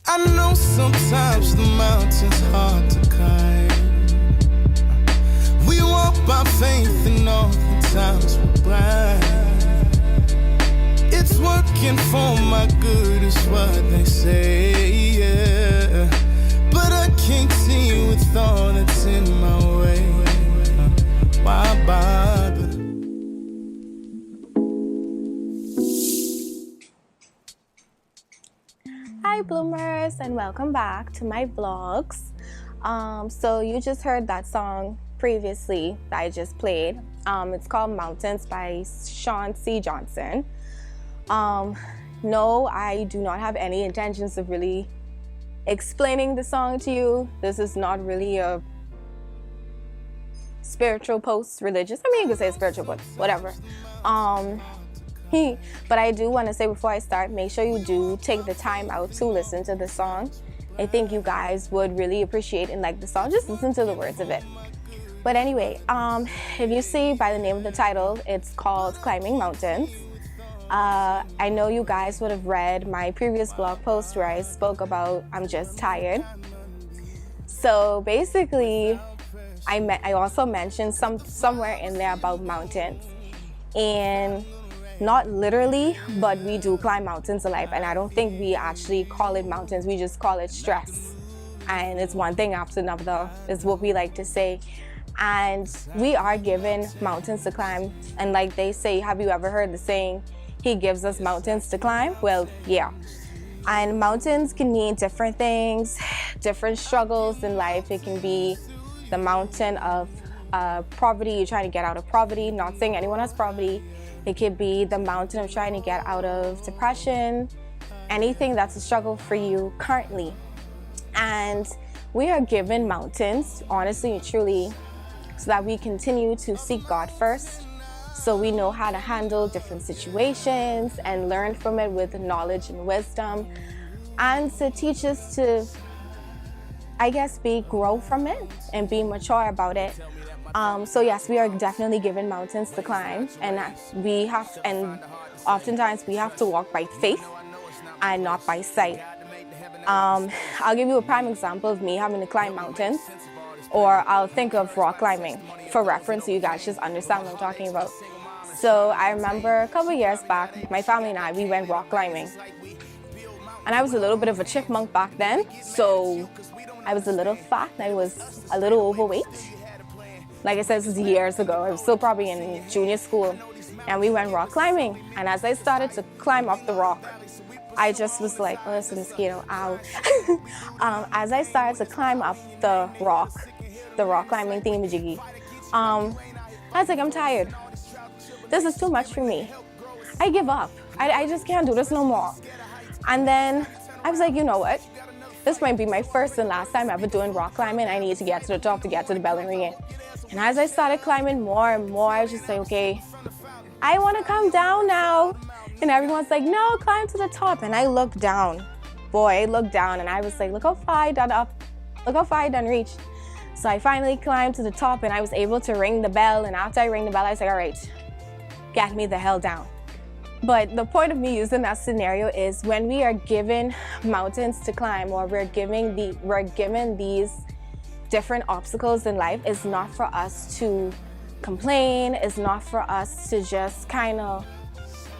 I know sometimes the mountain's hard to climb. We walk by faith and all the times we're blind. It's working for my good is what they say, yeah. But I can't see with all that's in my way. Why bother? Hi bloomers, and welcome back to my vlogs. So you just heard that song previously that I just played. It's called Mountains by Sean C. Johnson. No, I do not have any intentions of really explaining the song to you. This is not really a spiritual post, religious. I mean, you could say spiritual, but whatever. But I do want to say before I start, make sure you do take the time out to listen to the song. I think you guys would really appreciate and like the song. Just listen to the words of it. But anyway, if you see by the name of the title, it's called Climbing Mountains. I know you guys would have read my previous blog post where I spoke about I'm just tired. So basically, I also mentioned somewhere in there about mountains. And not literally, but we do climb mountains in life, and I don't think we actually call it mountains, we just call it stress. And it's one thing after another is what we like to say. And we are given mountains to climb, and like they say, have you ever heard the saying, he gives us mountains to climb? Well, yeah. And mountains can mean different things, different struggles in life. It can be the mountain of poverty, you're trying to get out of poverty, not saying anyone has poverty. It could be the mountain of trying to get out of depression, anything that's a struggle for you currently. And we are given mountains, honestly and truly, so that we continue to seek God first, so we know how to handle different situations and learn from it with knowledge and wisdom, and to teach us to, I guess, grow from it and be mature about it. So yes, we are definitely given mountains to climb, and oftentimes we have to walk by faith and not by sight. I'll give you a prime example of me having to climb mountains, or I'll think of rock climbing for reference so you guys just understand what I'm talking about. So I remember a couple years back, my family and I, we went rock climbing. And I was a little bit of a chipmunk back then, so I was a little fat and I was a little overweight. Like I said, this was years ago. I was still probably in junior school, and we went rock climbing. And as I started to climb up the rock, I just was like, oh, it's a mosquito, ow. As I started to climb up the rock climbing thingamajiggy, I was like, I'm tired. This is too much for me. I give up. I just can't do this no more. And then I was like, you know what? This might be my first and last time ever doing rock climbing. I need to get to the top to get to the bell and ring it. And as I started climbing more and more, I was just like, okay, I want to come down now. And everyone's like, no, climb to the top. And I looked down. Boy, I looked down and I was like, look how far I done up. Look how far I done reached. So I finally climbed to the top and I was able to ring the bell. And after I rang the bell, I was like, all right, get me the hell down. But the point of me using that scenario is when we are given mountains to climb, or we're given these different obstacles in life, it's not for us to complain. It's not for us to just kind of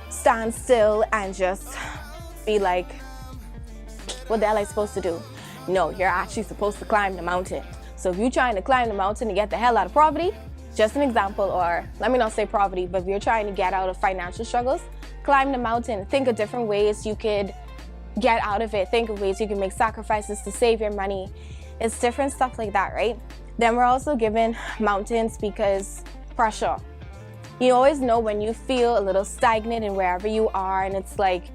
stand still and just be like, what the hell am I supposed to do? No, you're actually supposed to climb the mountain. So if you're trying to climb the mountain to get the hell out of poverty, just an example, or let me not say poverty, but if you're trying to get out of financial struggles, climb the mountain. Think of different ways you could get out of it. Think of ways you can make sacrifices to save your money. It's different stuff like that, right? Then we're also given mountains because pressure. You always know when you feel a little stagnant in wherever you are, and it's like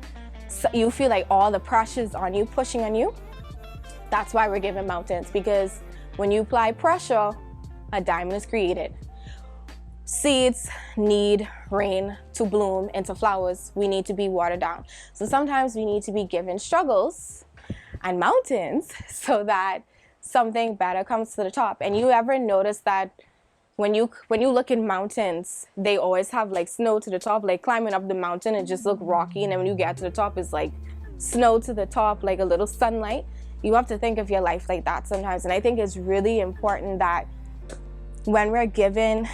you feel like all the pressure's on you, pushing on you. That's why we're given mountains, because when you apply pressure, a diamond is created. Seeds need rain to bloom into flowers. We need to be watered down. So sometimes we need to be given struggles and mountains so that something better comes to the top. And you ever notice that when you look in mountains, they always have like snow to the top, like climbing up the mountain, it just look rocky, and then when you get to the top, it's like snow to the top, like a little sunlight. You have to think of your life like that sometimes. And I think it's really important that when we're given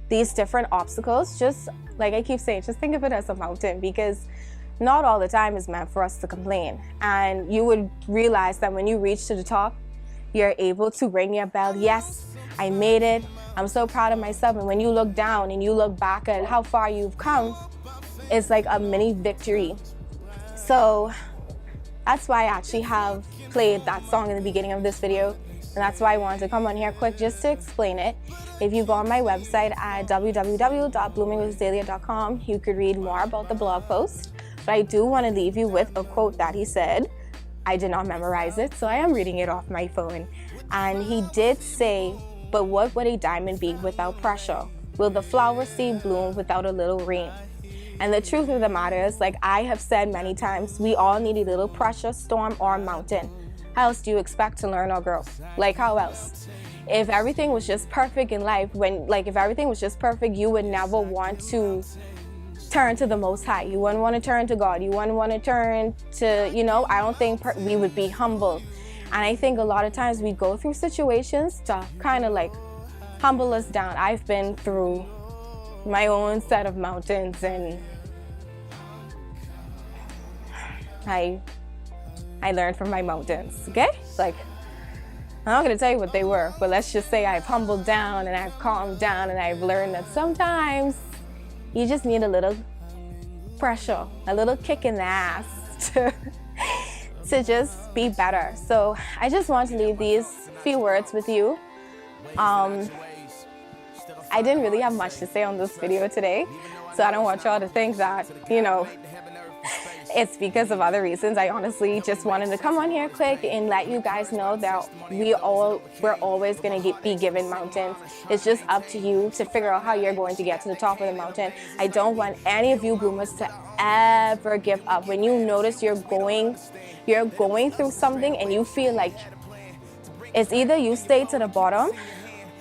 these different obstacles, just like I keep saying, just think of it as a mountain, because not all the time is meant for us to complain. And you would realize that when you reach to the top, you're able to ring your bell. Yes, I made it. I'm so proud of myself. And when you look down and you look back at how far you've come, it's like a mini victory. So that's why I actually have played that song in the beginning of this video. And that's why I wanted to come on here quick just to explain it. If you go on my website at www.bloomingwithazalea.com, you could read more about the blog post. But I do want to leave you with a quote that he said. I did not memorize it, so I am reading it off my phone. And he did say, "But what would a diamond be without pressure? Will the flower seed bloom without a little rain?" And the truth of the matter is, like I have said many times, we all need a little pressure, storm, or mountain. How else do you expect to learn or grow? Like how else? If everything was just perfect in life, if everything was just perfect, you would never want to turn to the Most High. You wouldn't want to turn to God. You wouldn't want to turn to, I don't think we would be humble. And I think a lot of times we go through situations to kind of like humble us down. I've been through my own set of mountains, and I learned from my mountains, okay? Like, I'm not going to tell you what they were, but let's just say I've humbled down and I've calmed down, and I've learned that sometimes you just need a little pressure, a little kick in the ass to just be better. So I just want to leave these few words with you. I didn't really have much to say on this video today, so I don't want y'all to think that, it's because of other reasons. I honestly just wanted to come on here quick and let you guys know that we're always going to be given mountains. It's just up to you to figure out how you're going to get to the top of the mountain. I don't want any of you bloomers to ever give up. When you notice you're going through something and you feel like it's either you stay to the bottom,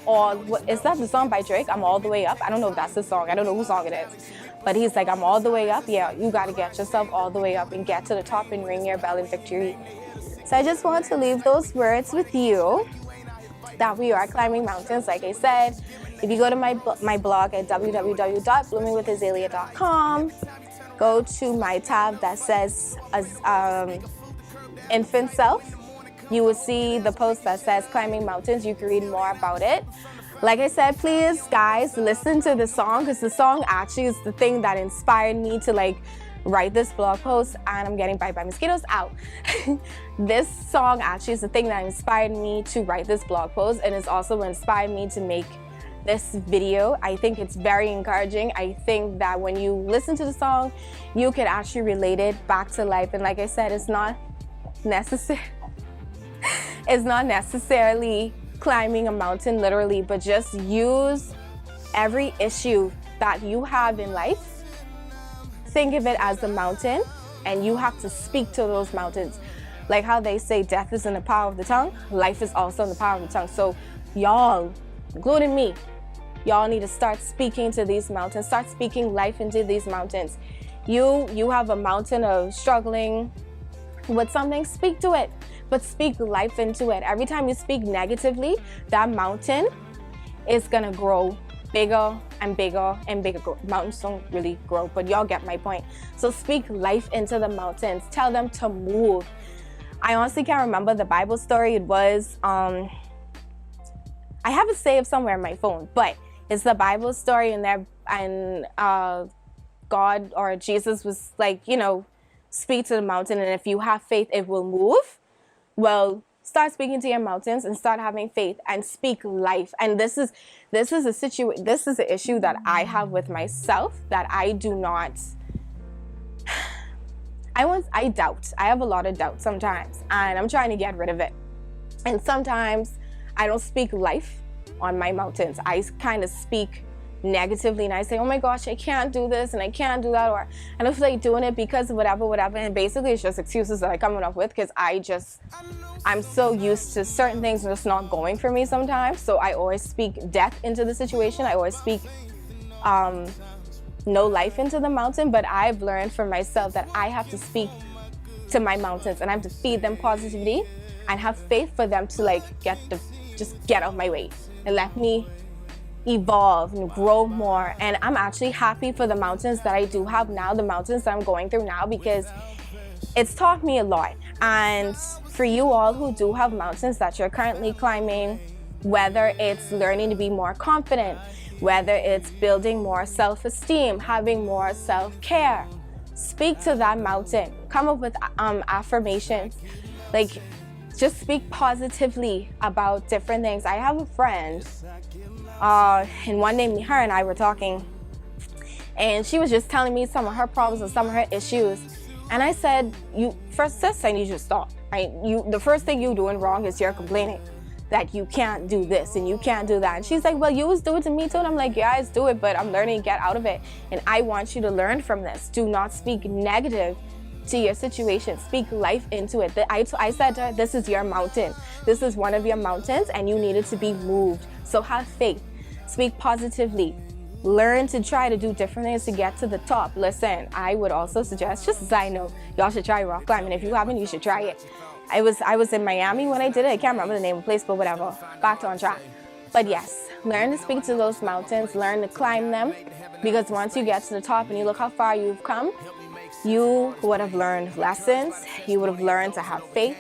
or is that the song by Drake? I'm all the way up. I don't know if that's the song. I don't know whose song it is. But he's like, I'm all the way up. Yeah, you got to get yourself all the way up and get to the top and ring your bell in victory. So I just want to leave those words with you, that we are climbing mountains, like I said. If you go to my blog at www.bloomingwithazalea.com, go to my tab that says Infant Self. You will see the post that says Climbing Mountains. You can read more about it. Like I said, please, guys, listen to the song, because the song actually is the thing that inspired me to write this blog post. And I'm getting bite by mosquitoes out. This song actually is the thing that inspired me to write this blog post, and it's also what inspired me to make this video. I think it's very encouraging. I think that when you listen to the song, you can actually relate it back to life. And like I said, it's not necessarily climbing a mountain literally, but just use every issue that you have in life. Think of it as a mountain, and you have to speak to those mountains. Like how they say death is in the power of the tongue, life is also in the power of the tongue. So y'all, including me, y'all need to start speaking to these mountains. Start speaking life into these mountains. You have a mountain of struggling with something, speak to it. But speak life into it. Every time you speak negatively, that mountain is gonna grow bigger and bigger and bigger. Mountains don't really grow, but y'all get my point. So speak life into the mountains. Tell them to move. I honestly can't remember the Bible story. It was, I have it saved somewhere in my phone, but it's the Bible story, and God or Jesus was like, speak to the mountain, and if you have faith, it will move. Well, start speaking to your mountains and start having faith and speak life. And this is an issue that I have with myself, that I do not. I doubt. I have a lot of doubt sometimes, and I'm trying to get rid of it. And sometimes I don't speak life on my mountains. I kind of speak negatively, and I say, oh my gosh, I can't do this and I can't do that, or I don't feel like doing it because of whatever, and basically it's just excuses that I come up with, because I'm so used to certain things just not going for me sometimes. So I always speak death into the situation. I always speak no life into the mountain. But I've learned for myself that I have to speak to my mountains, and I have to feed them positivity and have faith for them to like just get out of my way and let me evolve and grow more. And I'm actually happy for the mountains that I do have now, the mountains that I'm going through now, because it's taught me a lot. And for you all who do have mountains that you're currently climbing, whether it's learning to be more confident, whether it's building more self-esteem, having more self-care, speak to that mountain. Come up with affirmations. Like, just speak positively about different things. I have a friend, and one day her and I were talking, and she was just telling me some of her problems and some of her issues. And I said, sis, I need you to stop. The first thing you're doing wrong is you're complaining that you can't do this and you can't do that. And she's like, well, you always do it to me too. And I'm like, yeah, I do it, but I'm learning to get out of it. And I want you to learn from this. Do not speak negative to your situation. Speak life into it. I said to her, this is your mountain. This is one of your mountains, and you needed to be moved. So have faith. Speak positively. Learn to try to do different things to get to the top. Listen, I would also suggest, just as I know, y'all should try rock climbing. If you haven't, you should try it. I was in Miami when I did it. I can't remember the name of the place, but whatever. Back on track. But yes, learn to speak to those mountains. Learn to climb them, because once you get to the top and you look how far you've come, you would have learned lessons. You would have learned to have faith.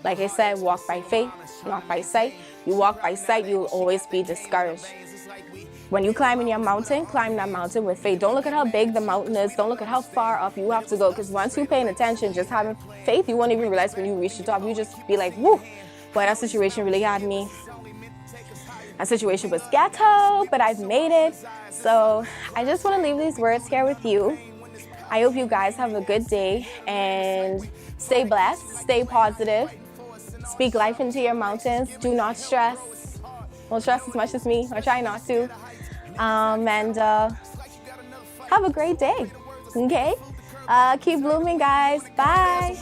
Like I said, walk by faith, not by sight. You walk by sight, you will always be discouraged. When you climb in your mountain, climb that mountain with faith. Don't look at how big the mountain is. Don't look at how far up you have to go, because once you're paying attention, just having faith, you won't even realize when you reach the top. You just be like, woo, boy, that situation really had me. That situation was ghetto, but I've made it. So I just want to leave these words here with you. I hope you guys have a good day and stay blessed, stay positive, speak life into your mountains. Do not stress. Don't stress as much as me, or try not to. And have a great day, okay? Keep blooming, guys. Bye.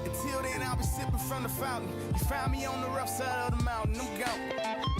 Until then, I'll be sipping from the fountain. You found me on the rough side of the mountain. I'm gone.